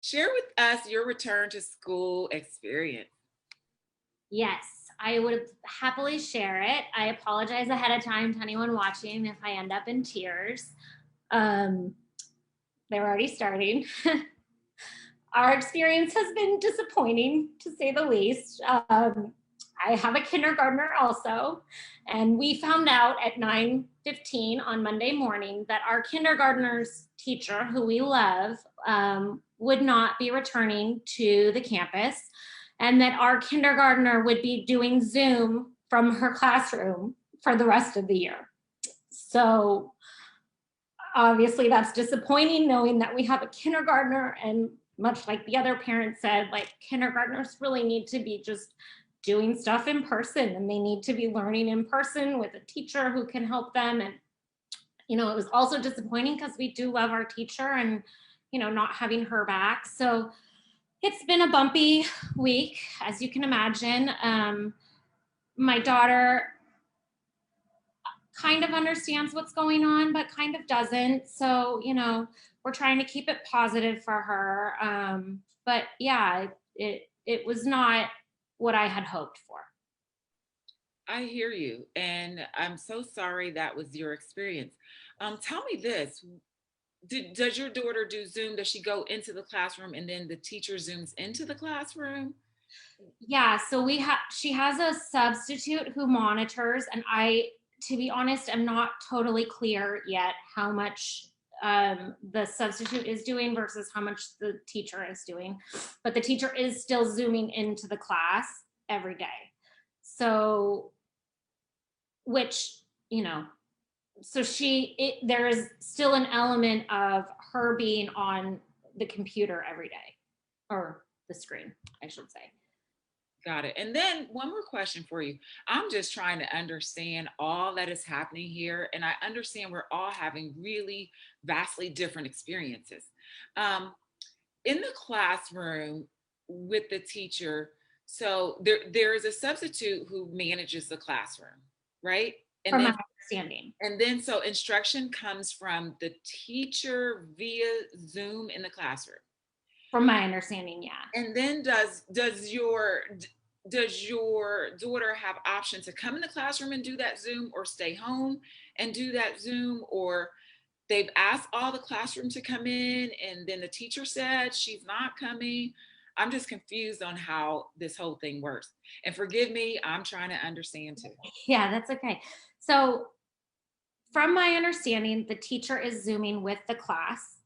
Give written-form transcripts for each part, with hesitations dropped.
Share with us your return to school experience. Yes, I would happily share it. I apologize ahead of time to anyone watching if I end up in tears. Um, they're already starting. Our experience has been disappointing, to say the least. I have a kindergartner also, and we found out at 9:15 on Monday morning that our kindergartner's teacher, who we love, would not be returning to the campus, and that our kindergartner would be doing Zoom from her classroom for the rest of the year. So obviously that's disappointing, knowing that we have a kindergartner, and much like the other parents said, like, kindergartners really need to be just doing stuff in person, and they need to be learning in person with a teacher who can help them. And it was also disappointing because we do love our teacher, and not having her back. So it's been a bumpy week, as you can imagine. My daughter kind of understands what's going on, but kind of doesn't. So, we're trying to keep it positive for her. But yeah, it was not what I had hoped for. I hear you, and I'm so sorry that was your experience. Tell me this. Does your daughter do Zoom? Does she go into the classroom and then the teacher zooms into the classroom? Yeah, so she has a substitute who monitors, and to be honest, I'm not totally clear yet how much the substitute is doing versus how much the teacher is doing. But the teacher is still zooming into the class every day. So, which, you know, so there is still an element of her being on the computer every day, or the screen, I should say. Got it. And then one more question for you. I'm just trying to understand all that is happening here. And I understand we're all having really vastly different experiences. Um, in the classroom with the teacher, so there is a substitute who manages the classroom, right? And From my then understanding. so instruction comes from the teacher via Zoom in the classroom. From my understanding, yeah. And then does your daughter have option to come in the classroom and do that Zoom, or stay home and do that Zoom, or they've asked all the classroom to come in and then the teacher said she's not coming? I'm just confused on how this whole thing works. And forgive me, I'm trying to understand too. Yeah, that's okay. So, from my understanding, the teacher is Zooming with the class.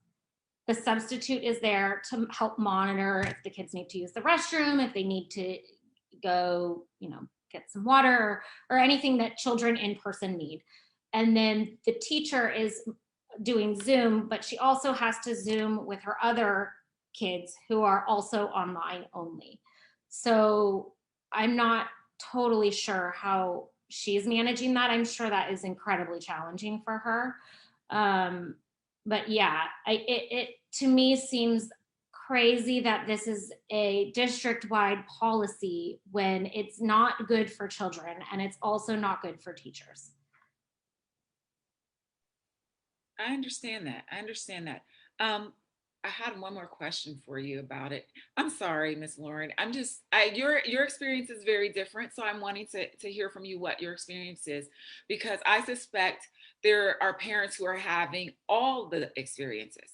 The substitute is there to help monitor if the kids need to use the restroom, if they need to go, get some water, or anything that children in person need. And then the teacher is doing Zoom, but she also has to Zoom with her other kids who are also online only. So I'm not totally sure how she's managing that. I'm sure that is incredibly challenging for her. Um, but yeah, it to me seems crazy that this is a district-wide policy when it's not good for children, and it's also not good for teachers. I understand that. I understand that. Um, I had one more question for you about it. I'm sorry, Miss Lauren. Your experience is very different, so I'm wanting to hear from you what your experience is, because I suspect there are parents who are having all the experiences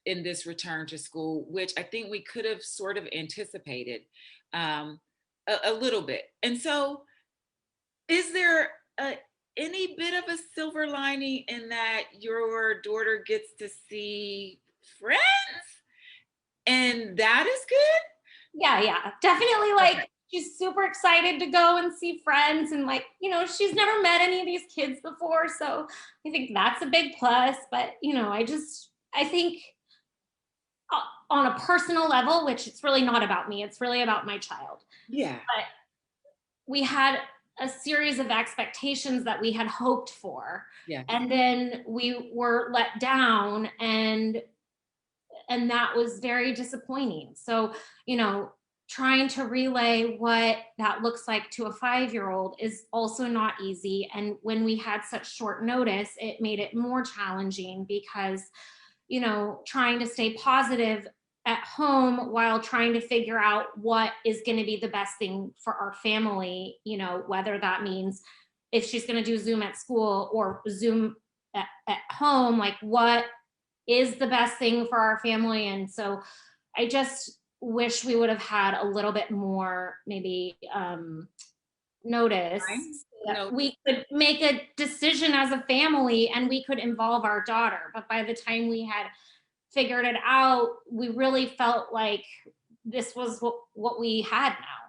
in this return to school, which I think we could have sort of anticipated um, a little bit. And so, is there any bit of a silver lining in that your daughter gets to see friends and that is good? Yeah, definitely. Okay. Like, she's super excited to go and see friends, and, like, she's never met any of these kids before, so I think that's a big plus. But I think, on a personal level, which it's really not about me, it's really about my child. Yeah. But we had a series of expectations that we had hoped for, Yes. and then we were let down, and that was very disappointing. So, trying to relay what that looks like to a 5-year-old is also not easy. And when we had such short notice, it made it more challenging because, trying to stay positive at home while trying to figure out what is going to be the best thing for our family, you know, whether that means if she's going to do Zoom at school or Zoom at home, like what is the best thing for our family. And so I just wish we would have had a little bit more maybe notice Time? so that No. we could make a decision as a family and we could involve our daughter. But by the time we had figured it out, we really felt like this was what we had now.